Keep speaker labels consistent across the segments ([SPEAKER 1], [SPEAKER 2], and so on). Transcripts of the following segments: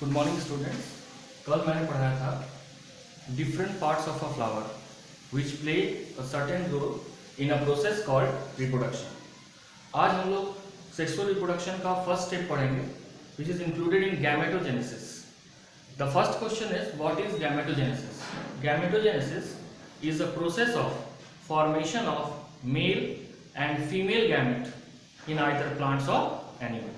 [SPEAKER 1] Good morning students. कल मैंने पढ़ाया था different parts of a flower which play a certain role in a process called reproduction. आज हम लोग सेक्सुअल रिप्रोडक्शन का फर्स्ट स्टेप पढ़ेंगे which is included in gametogenesis. The first question is what is gametogenesis. Gametogenesis is a process of formation of male and female gamete in either plants or animal.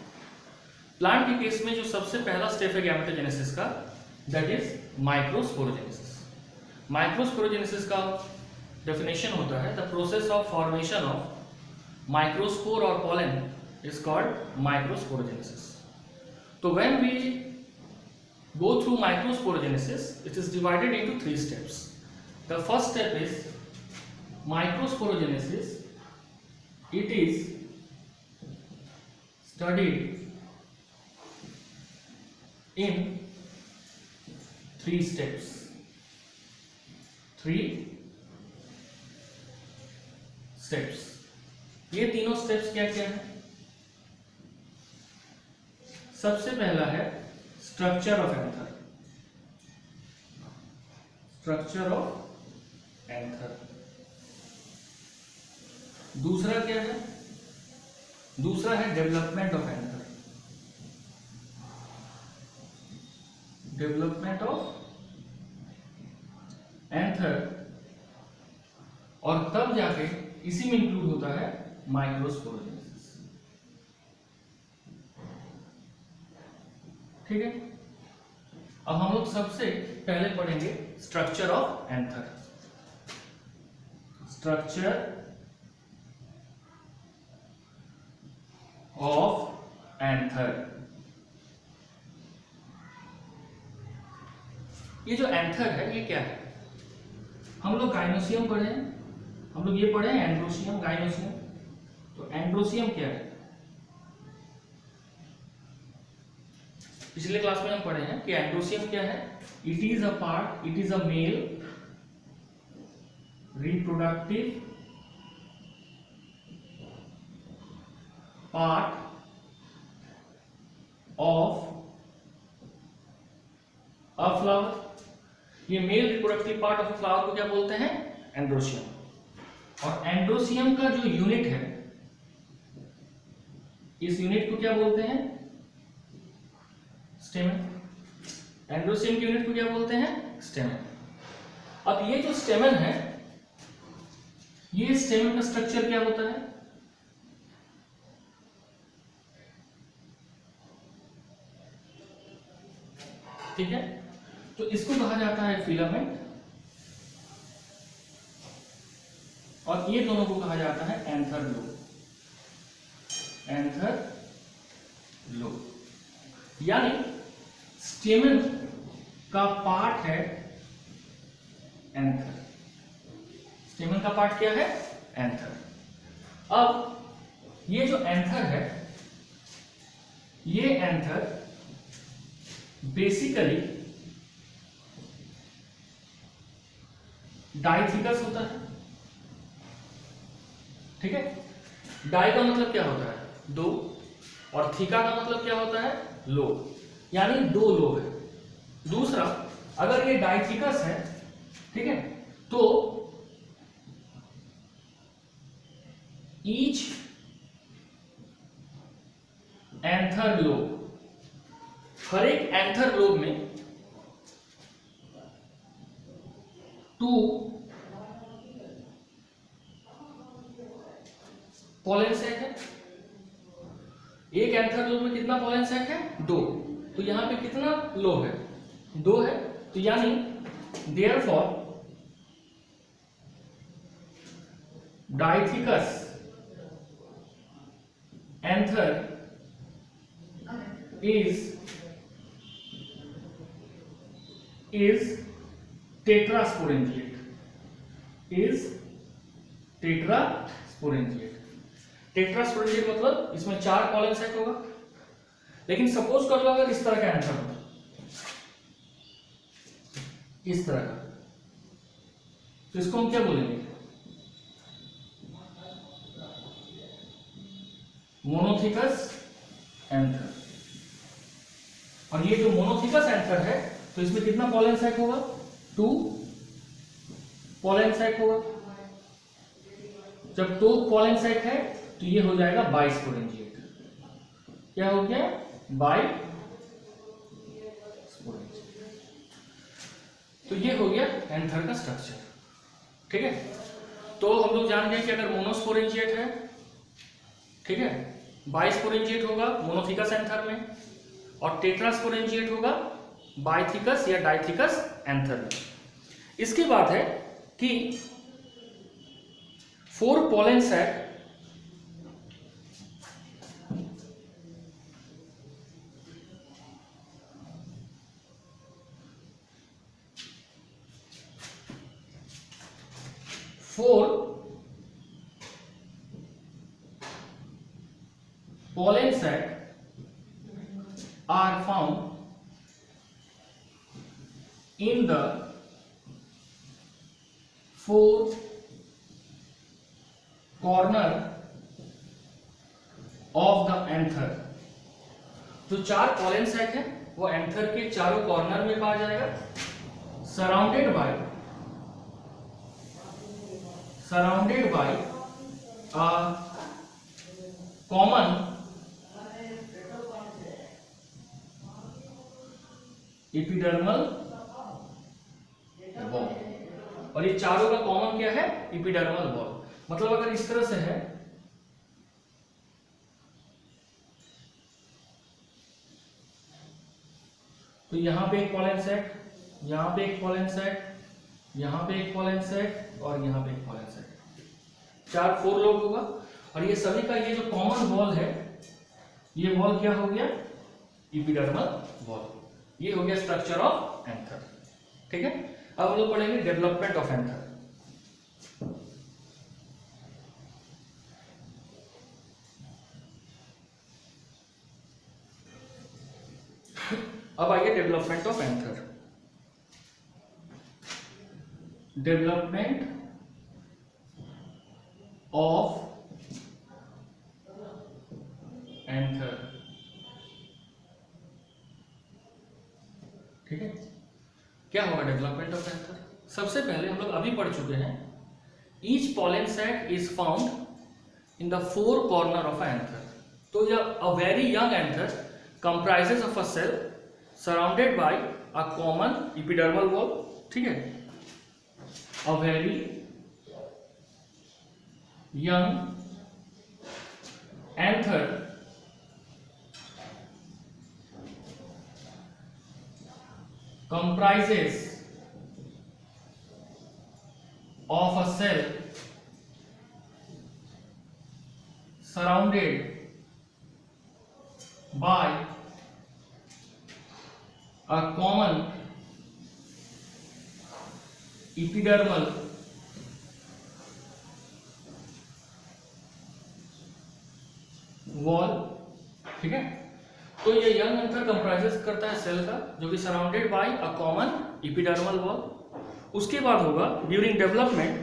[SPEAKER 1] Plant के case में जो सबसे पहला step है gametogenesis का, that is microsporogenesis. Microsporogenesis का definition होता है the process of formation of microspore और पॉलन इज कॉल्ड माइक्रोस्पोरोजेनेसिस। तो when we go through microsporogenesis, it is divided into three steps. The first step is microsporogenesis. It is studied in three steps. ये तीनों steps क्या क्या है? सबसे पहला है structure of anther. Structure of anther. दूसरा क्या है? दूसरा है development of anther. Development of anther, और तब जाके इसी में इंक्लूड होता है माइक्रोस्पोरोजेनेसिस। ठीक है, अब हम लोग सबसे पहले पढ़ेंगे structure of anther. Structure of anther. ये जो एंथर है ये क्या है? हम लोग गाइनोसियम पढ़े हैं, हम लोग ये पढ़े हैं एंड्रोसियम, गाइनोसियम। तो एंड्रोसियम क्या है? पिछले क्लास में हम पढ़े हैं कि एंड्रोसियम क्या है। It is a part, it is a male reproductive part of a flower। ये male reproductive part of flower को क्या बोलते हैं? एंड्रोसियम। और एंड्रोसियम का जो यूनिट है, इस यूनिट को क्या बोलते हैं? स्टेमन। एंड्रोसियम के यूनिट को क्या बोलते हैं? स्टेमन। अब ये जो स्टेमन है, ये स्टेमन का स्ट्रक्चर क्या होता है? ठीक है, तो इसको कहा जाता है फिलामेंट, और ये दोनों को कहा जाता है एंथर लोब। एंथर लोब यानी स्टेमन का पार्ट है एंथर। स्टेमन का पार्ट क्या है? एंथर। अब ये जो एंथर है, ये एंथर बेसिकली डाइथिकस होता है। ठीक है, डाई का मतलब क्या होता है? दो, और थीका का मतलब क्या होता है? लोब, यानी दो लोब है। दूसरा, अगर ये डाइथिकस है, ठीक है, तो ईच एंथर लोब, हर एक एंथर लोब में टू पॉलन सैक है। एक एंथर लोब में कितना पॉलन सैक है? दो। तो यहां पे कितना लोब है? दो है। तो यानी therefore डाइथिकस anther is tetrasporangiate। Tetrasporangiate मतलब इसमें 4 पॉलन सैक होगा। लेकिन सपोज कर लो अगर इस तरह का एंथर हो, इस तरह का, तो इसको हम क्या बोलेंगे? Monothecous anther. और ये जो मोनोथिकस एंथर है तो इसमें कितना पॉलन सैक होगा? 2 पॉलन सैक होगा। जब 2 पॉलन सैक है तो ये हो जाएगा बाइस्पोरेंजिएट। क्या हो गया? बाइस्पोरेंजिएट। तो ये हो गया एंथर का स्ट्रक्चर। ठीक है, तो हम लोग जान गए कि अगर मोनोस्पोरेंजिएट है, ठीक है, बाइस्पोरेंजिएट होगा मोनोथिकस एंथर में, और टेट्रास्पोरेंजिएट होगा बाइथिकस या डाइथिकस एंथर में। इसके बाद है कि 4 pollen sac pollen sac are found in the 4 corner of the anther। जो 4 पॉलन सैक है वो एंथर के चारों कॉर्नर में पाया जाएगा, surrounded by a common epidermal wall। और ये चारों का कॉमन क्या है? Epidermal wall. मतलब अगर इस तरह से है तो यहां पे एक पॉलन सैक, यहां पे एक पॉलन सैक, यहां पे एक पॉलन सैक और यहां पे एक पॉलन सैक, 4 लोग होगा। और ये सभी का ये जो कॉमन वॉल है, ये वॉल क्या हो गया? Epidermal wall. ये हो गया स्ट्रक्चर ऑफ एंथर। ठीक है, अब हम लोग पढ़ेंगे डेवलपमेंट ऑफ एंथर। अब आइए development of anther. Development of anther. ठीक है, क्या होगा डेवलपमेंट ऑफ एंथर? सबसे पहले हम लोग अभी पढ़ चुके हैं, each pollen sac is found in the 4 corner of anther. तो यह a very young anther comprises of a cell surrounded by a common epidermal wall. ठीक है, a very young anther comprises of a cell surrounded by a common epidermal wall। ठीक है, तो ये young anther comprises करता है cell का जो कि surrounded by a common epidermal wall. उसके बाद होगा during development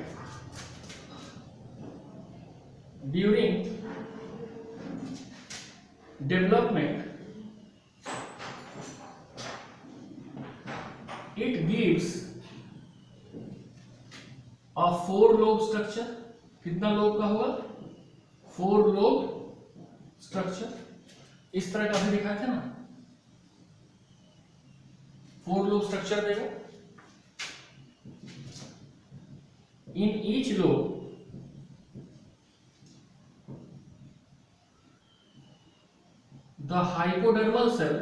[SPEAKER 1] it gives a 4 lobe structure. कितना लोब का होगा? 4 लोब स्ट्रक्चर। इस तरह का भी दिखाया था ना, 4 लोब स्ट्रक्चर देगा। In each lobe the hypodermal cell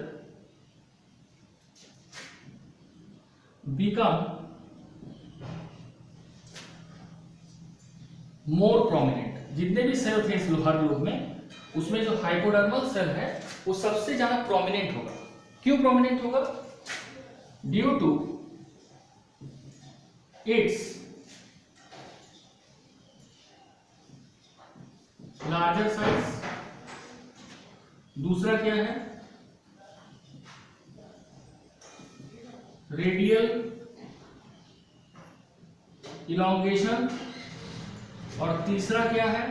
[SPEAKER 1] become more prominent. जितने भी सेल थे इस हर लोब में, उसमें जो हाइपोडर्मल सेल है वो सबसे ज्यादा प्रोमिनेंट होगा। क्यों प्रोमिनेंट होगा? Due to its larger size. दूसरा क्या है? Radial elongation. और तीसरा क्या है?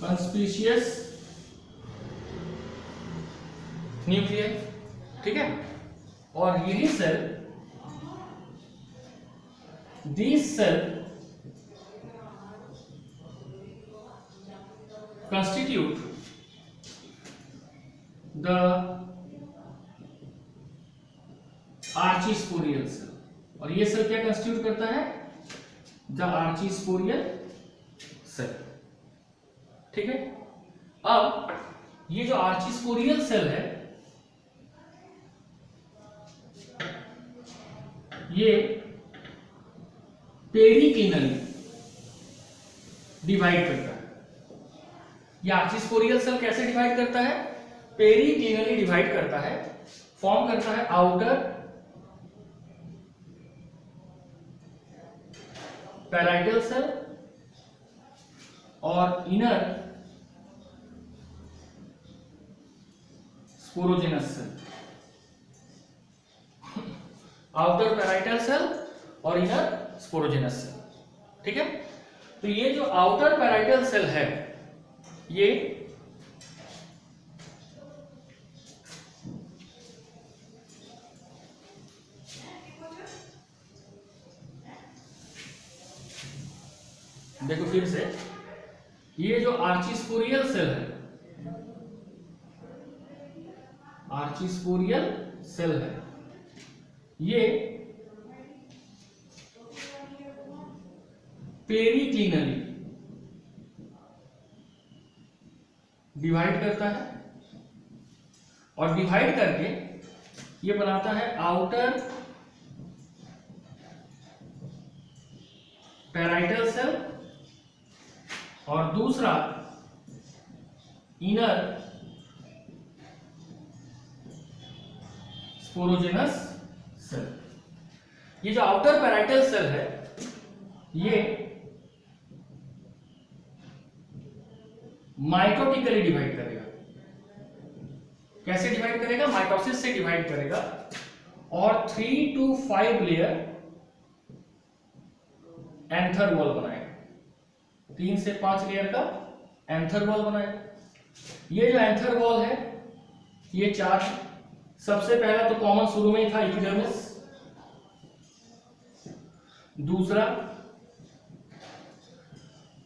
[SPEAKER 1] कंस्पिशियस न्यूक्लियस, ठीक है। और यही cell, this cell constitute the archisporial cell। और ये सेल क्या कंस्टिट्यूट करता है? द आर्चिस्पोरियल सेल, ठीक है। अब ये जो आर्चिस्पोरियल सेल है ये पेरिक्लिनली डिवाइड करता है। ये आर्चिस्पोरियल सेल कैसे डिवाइड करता है? पेरिक्लिनली डिवाइड करता है, फॉर्म करता है आउटर पैराइटल सेल और inner sporogenous cell. Outer parietal cell और इनर स्पोरोजेनस सेल, ठीक है। तो ये जो आउटर पैराइटल सेल है ये देखो फिर से, ये जो आर्चिस्पोरियल सेल है, आर्चिस्पोरियल सेल है, ये पेरिक्लिनली डिवाइड करता है और डिवाइड करके ये बनाता है आउटर पैराइटल सेल और दूसरा इनर स्पोरोजेनस सेल। ये जो आउटर पैराइटल सेल है ये माइटोटिकली डिवाइड करेगा। कैसे डिवाइड करेगा? माइटोसिस से डिवाइड करेगा और 3 to 5 लेयर एंथर वॉल बनाएगा। 3 से 5 लेयर का एंथर वॉल बनाएगा। ये जो एंथर वॉल है ये 4, सबसे पहला तो कॉमन शुरू में ही था एपिडर्मिस, दूसरा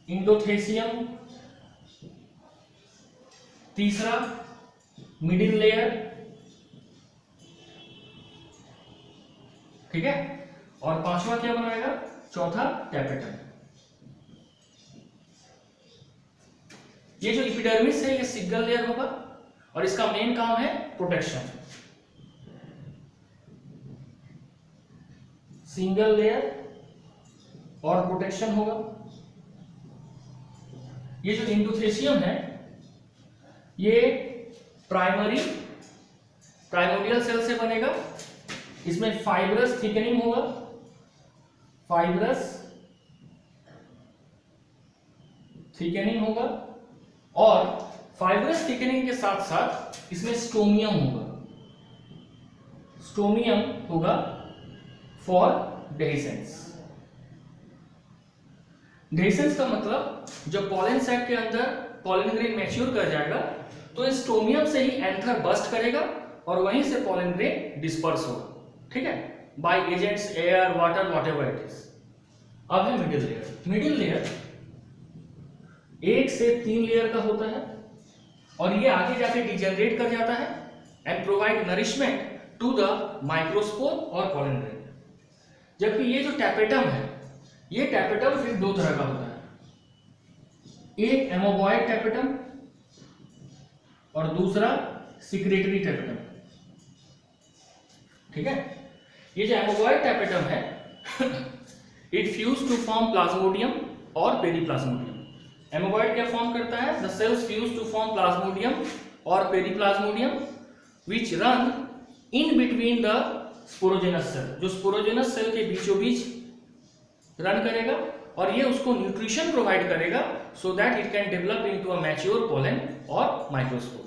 [SPEAKER 1] इंडोथेसियम, तीसरा मिडिल लेयर, ठीक है, और पांचवा क्या बनाएगा? चौथा टैपेटम। ये जो एपिडर्मिस है ये सिंगल लेयर होगा और इसका मेन काम है प्रोटेक्शन। सिंगल लेयर और प्रोटेक्शन होगा। ये जो इंडोथेसियम है ये प्राइमोडियल सेल से बनेगा। इसमें फाइब्रस थिकनिंग होगा, फाइब्रस थिकनिंग होगा और फाइब्रस थिकनिंग के साथ साथ इसमें स्टोमियम होगा। स्टोमियम होगा फॉर डेहिसेंस। डेहिसेंस का मतलब जब पॉलन सैक के अंदर पॉलन ग्रेन मैच्योर कर जाएगा तो स्टोमियम से ही एंथर बस्ट करेगा और वहीं से पॉलन ग्रेन डिस्पर्स होगा, ठीक है, by agents, air, water, whatever it is. अब है मिडिल लेयर। मिडिल लेयर 1 से 3 लेयर का होता है और ये आगे जाके डिजेनरेट कर जाता है and provide nourishment to the microspore और पॉलन ग्रेन। जबकि ये जो टैपेटम है ये टैपेटम फिर 2 तरह का होता है, एक एमोबॉइड टैपेटम और दूसरा सिक्रेटरी टैपेटम, ठीक है। ये जो एमोबॉइड टैपेटम है it fuse to form plasmodium और पेरीप्लाज्मोडियम। एमोबॉइड क्या फॉर्म करता है? The cells fuse to form plasmodium और periplasmodium which run in between the sporogenous cell, जो स्पोरोजेनस सेल के बीचों बीच रन करेगा और ये उसको न्यूट्रिशन प्रोवाइड करेगा so that it can develop into a mature pollen और माइक्रोस्पोर।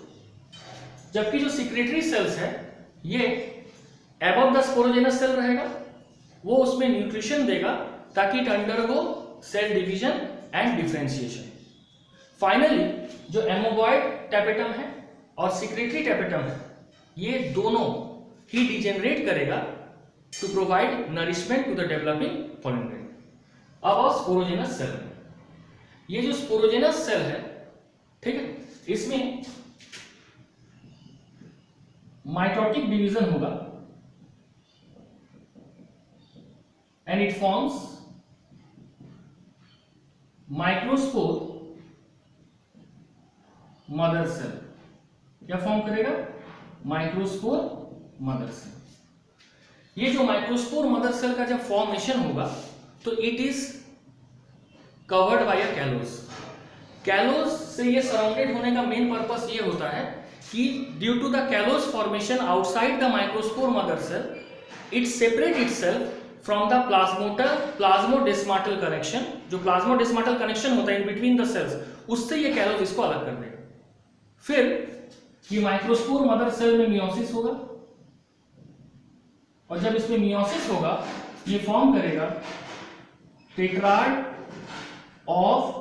[SPEAKER 1] जबकि जो सिक्रेटरी सेल्स है ये अबव द स्पोरोजेनस सेल रहेगा, वो उसमें न्यूट्रिशन देगा ताकि it undergo cell division and differentiation. Finally जो एमोबॉइड टैपेटम है और सिक्रेटरी टैपेटम है ये दोनों ही डिजेनरेट करेगा to provide nourishment to the developing pollen grain. अब स्पोरोजेनस सेल, ये जो स्पोरोजेनस सेल है, ठीक है, इसमें माइटोटिक डिवीजन होगा and it forms microspore mother cell. क्या फॉर्म करेगा? Microspore mother cell. ये जो माइक्रोस्पोर मदर सेल का जब फॉर्मेशन होगा तो it is covered by a callus. Callus से ये सराउंडेड होने का मेन पर्पस ये होता है कि due to the callose formation outside the microspore mother cell, it separate itself from the plasmodesmatal connection. जो प्लाज्मोडेस्माटल कनेक्शन होता है इन बिटवीन द सेल्स, उससे ये कैलोस इसको अलग कर देगा। फिर ये माइक्रोस्पोर मदर सेल में मियोसिस होगा, और जब इसमें मियोसिस होगा ये फॉर्म करेगा टेट्राड ऑफ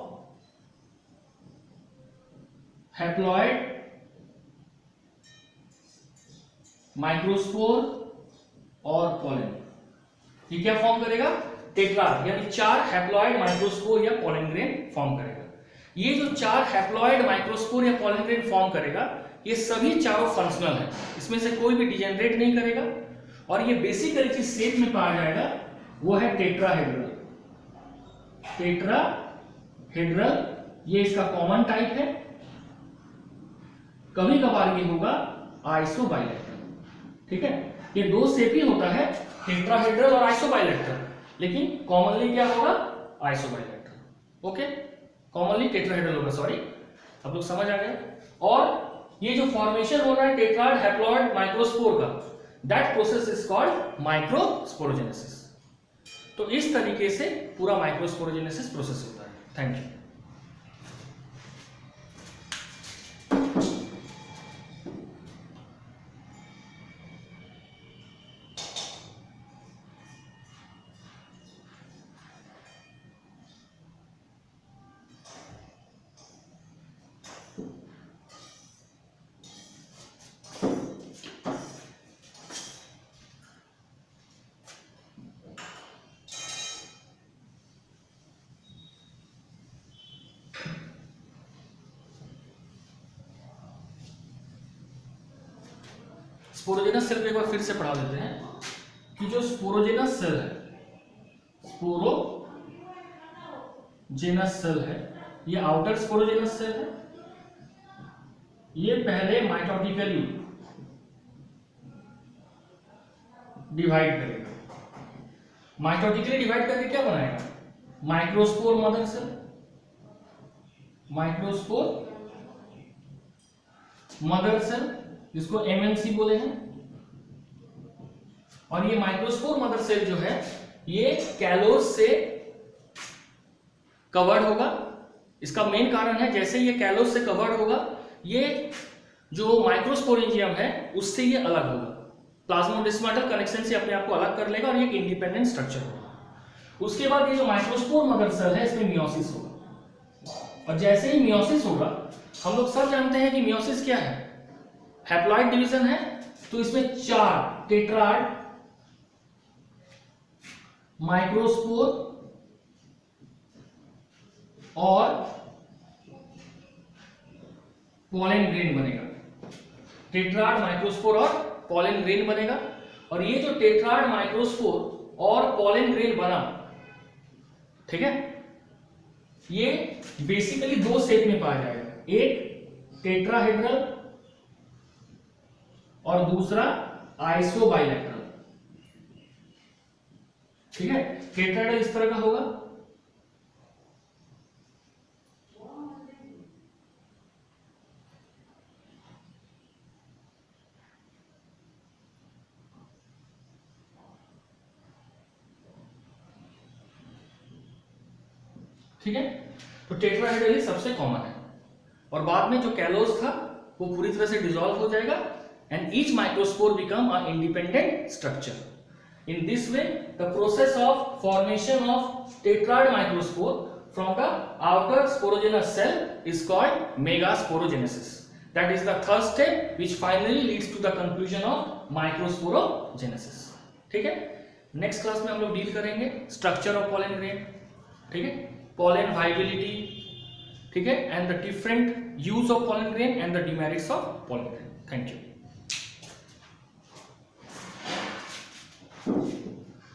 [SPEAKER 1] हैप्लॉइड माइक्रोस्पोर और पोलन। ये क्या फॉर्म करेगा? टेट्राड, यानी 4 हैप्लॉइड माइक्रोस्पोर या पोलन ग्रेन फॉर्म करेगा। ये जो 4 हैप्लॉइड माइक्रोस्पोर या पोलन ग्रेन फॉर्म करेगा, ये सभी चारों फंक्शनल है, इसमें से कोई भी डिजेनरेट नहीं करेगा, और ये बेसिकली जिस शेप में पाया जाएगा वो है टेट्राहेड्रल। टेट्राहेड्रल ये इसका कॉमन टाइप है। कभी कभार ये होगा आइसोबाइलेटरल, ठीक है। ये 2 शेप ही होता है, टेट्राहेड्रल और आइसोबाइलेटरल, लेकिन कॉमनली क्या होगा? आइसोबाइलेटरल। ओके, कॉमनली टेट्राहेड्रल होगा, सॉरी, आप लोग समझ आ गए। और ये जो फॉर्मेशन हो रहा है टेट्राड हैप्लॉइड माइक्रोस्पोर का, that process is called microsporogenesis. तो इस तरीके से पूरा माइक्रोस्पोरोजेनेसिस प्रोसेस होता है। Thank you. स्पोरोजेनस सेल को एक बार फिर से पढ़ा देते हैं कि जो स्पोरोजेनस सेल है, स्पोरोजेनस सेल है, ये आउटर स्पोरोजेनस सेल है। ये पहले माइटोटिकली डिवाइड करेगा। माइटोटिकली डिवाइड करके क्या बनाएगा? Microspore mother cell, microspore mother cell, जिसको MMC बोले हैं। और ये माइक्रोस्पोर मदर सेल जो है ये कैलोस से कवर्ड होगा। इसका मेन कारण है, जैसे ये कैलोस से कवर्ड होगा, ये जो माइक्रोस्पोरेंजियम है उससे ये अलग होगा, प्लाज्मोडेस्माटल कनेक्शन से अपने आप को अलग कर लेगा और ये एक इंडिपेंडेंट स्ट्रक्चर होगा। उसके बाद ये जो माइक्रोस्पोर मदर सेल है इसमें मियोसिस होगा, और जैसे ही मियोसिस होगा, हम लोग सब जानते हैं कि मियोसिस क्या है, हैप्लॉइड डिवीजन है, तो इसमें 4 टेट्राड माइक्रोस्पोर और पोलन ग्रेन बनेगा। टेट्राड माइक्रोस्पोर और पोलन ग्रेन बनेगा। और ये जो टेट्राड माइक्रोस्पोर और पोलन ग्रेन बना, ठीक है, ये बेसिकली 2 शेप में पाया जाएगा, एक टेट्राहेड्रल और दूसरा आइसोबाइलेटरल, ठीक है। टेट्राहेड्रल इस तरह का होगा, ठीक है। तो टेट्राहेड्रल ही सबसे कॉमन है, और बाद में जो कैलोस था वो पूरी तरह से डिसॉल्व हो जाएगा and each microspore become an independent structure. In this way, the process of formation of tetrad microspore from the outer sporogenous cell is called megasporogenesis. That is the third step which finally leads to the conclusion of microsporogenesis. ठीक है, next class में हम लोग deal करेंगे structure of pollen grain, ठीक है, pollen viability, ठीक है, and the different use of pollen grain and the demerits of pollen grain. Thank you.